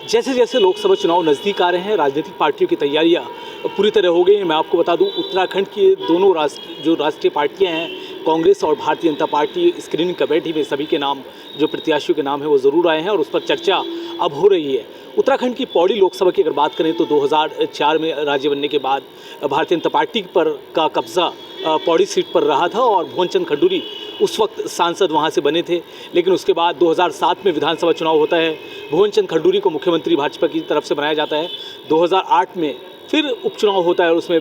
जैसे जैसे लोकसभा चुनाव नज़दीक आ रहे हैं, राजनीतिक पार्टियों की तैयारियां पूरी तरह हो गई हैं। मैं आपको बता दूं, उत्तराखंड की दोनों राष्ट्रीय पार्टियां हैं, कांग्रेस और Bharatiya Janata party, screening committee में सभी के नाम, जो प्रत्याशियों के नाम है वो ज़रूर आए हैं और उस पर चर्चा अब हो रही है। उत्तराखंड की पौड़ी लोकसभा की अगर बात करें तो 2004 में राज्य बनने के बाद भारतीय जनता पार्टी पर का कब्जा पौड़ी सीट पर रहा था और भुवन चंद खंडूरी उस वक्त सांसद वहां से बने थे। लेकिन उसके बाद 2007 में विधानसभा चुनाव होता है, भुवन चंद खंडूरी को मुख्यमंत्री भाजपा की तरफ से बनाया जाता है। 2008 में फिर उपचुनाव होता है और उसमें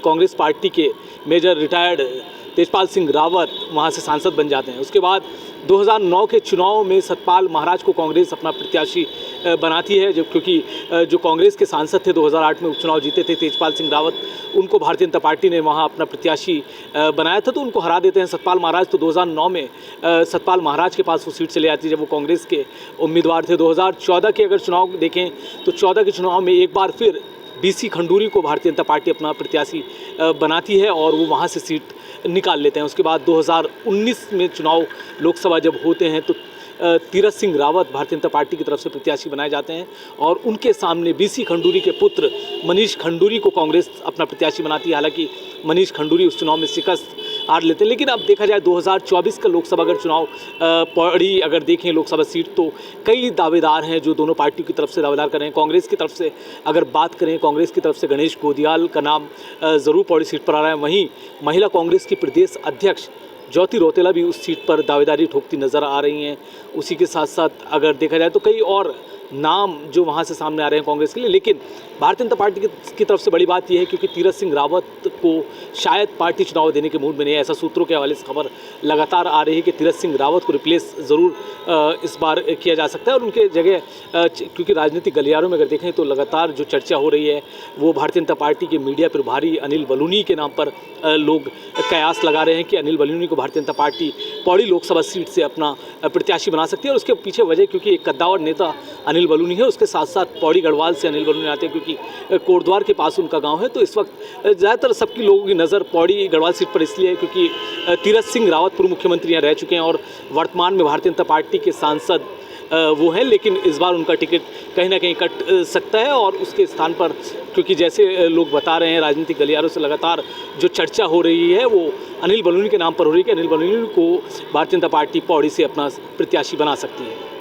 कांग्रेस पार्टी के मेजर रिटायर्ड तेजपाल सिंह रावत वहां से सांसद बन जाते हैं। उसके बाद 2009 के चुनाव में सतपाल महाराज को कांग्रेस अपना प्रत्याशी बनाती है, क्योंकि जो कांग्रेस के सांसद थे 2008 में उपचुनाव जीते थे तेजपाल सिंह रावत, उनको भारतीय जनता पार्टी ने वहां अपना प्रत्याशी बनाया था, तो उनको हरा देते हैं सतपाल महाराज। तो 2009 में सतपाल महाराज के पास वो सीट चली जाती है जब वो कांग्रेस के उम्मीदवार थे। 2014 के अगर चुनाव देखें तो 14 के चुनाव में एक बार फिर बीसी खंडूरी को भारतीय जनता पार्टी अपना प्रत्याशी बनाती है और वो वहाँ से सीट निकाल लेते हैं। उसके बाद 2019 में चुनाव लोकसभा जब होते हैं तो तीरथ सिंह रावत भारतीय जनता पार्टी की तरफ से प्रत्याशी बनाए जाते हैं और उनके सामने बीसी खंडूरी के पुत्र मनीष खंडूरी को कांग्रेस अपना प्रत्याशी बनाती है। हालांकि मनीष खंडूरी उस चुनाव में शिकस्त हार लेते हैं। लेकिन अब देखा जाए 2024 का लोकसभा अगर चुनाव पौड़ी अगर देखें लोकसभा सीट, तो कई दावेदार हैं जो दोनों पार्टियों की तरफ से दावेदार कर रहे हैं। कांग्रेस की तरफ से अगर बात करें, कांग्रेस की तरफ से गणेश गोदियाल का नाम ज़रूर पौड़ी सीट पर आ रहा है। वहीं महिला कांग्रेस की प्रदेश अध्यक्ष ज्योति रौतेला भी उस सीट पर दावेदारी ठोकती नज़र आ रही हैं। उसी के साथ साथ अगर देखा जाए तो कई और नाम जो वहाँ से सामने आ रहे हैं कांग्रेस के लिए। लेकिन भारतीय जनता पार्टी की तरफ से बड़ी बात यह है क्योंकि तीरथ सिंह रावत को शायद पार्टी चुनाव देने के मूड में नहीं है, ऐसा सूत्रों के हवाले से खबर लगातार आ रही है कि तीरथ सिंह रावत को रिप्लेस ज़रूर इस बार किया जा सकता है और उनके जगह क्योंकि राजनीतिक गलियारों में अगर देखें तो लगातार जो चर्चा हो रही है वो भारतीय जनता पार्टी के मीडिया प्रभारी अनिल बलूनी के नाम पर लोग कयास लगा रहे हैं कि अनिल बलूनी को भारतीय जनता पार्टी पौड़ी लोकसभा सीट से अपना प्रत्याशी बना सकती है। और उसके पीछे वजह क्योंकि एक कद्दावर नेता अनिल बलूनी है, उसके साथ साथ पौड़ी गढ़वाल से अनिल बलूनी आते हैं क्योंकि कोटद्वार के पास उनका गांव है। तो इस वक्त ज़्यादातर सबकी लोगों की नज़र पौड़ी गढ़वाल सीट पर इसलिए है क्योंकि तीरथ सिंह रावत पूर्व मुख्यमंत्री यहाँ रह चुके हैं और वर्तमान में भारतीय जनता पार्टी के सांसद वो हैं। लेकिन इस बार उनका टिकट कहीं ना कहीं कट सकता है और उसके स्थान पर क्योंकि जैसे लोग बता रहे हैं राजनीतिक गलियारों से लगातार जो चर्चा हो रही है वो अनिल बलूनी के नाम पर हो रही है कि अनिल बलूनी को भारतीय जनता पार्टी पौड़ी से अपना प्रत्याशी बना सकती है।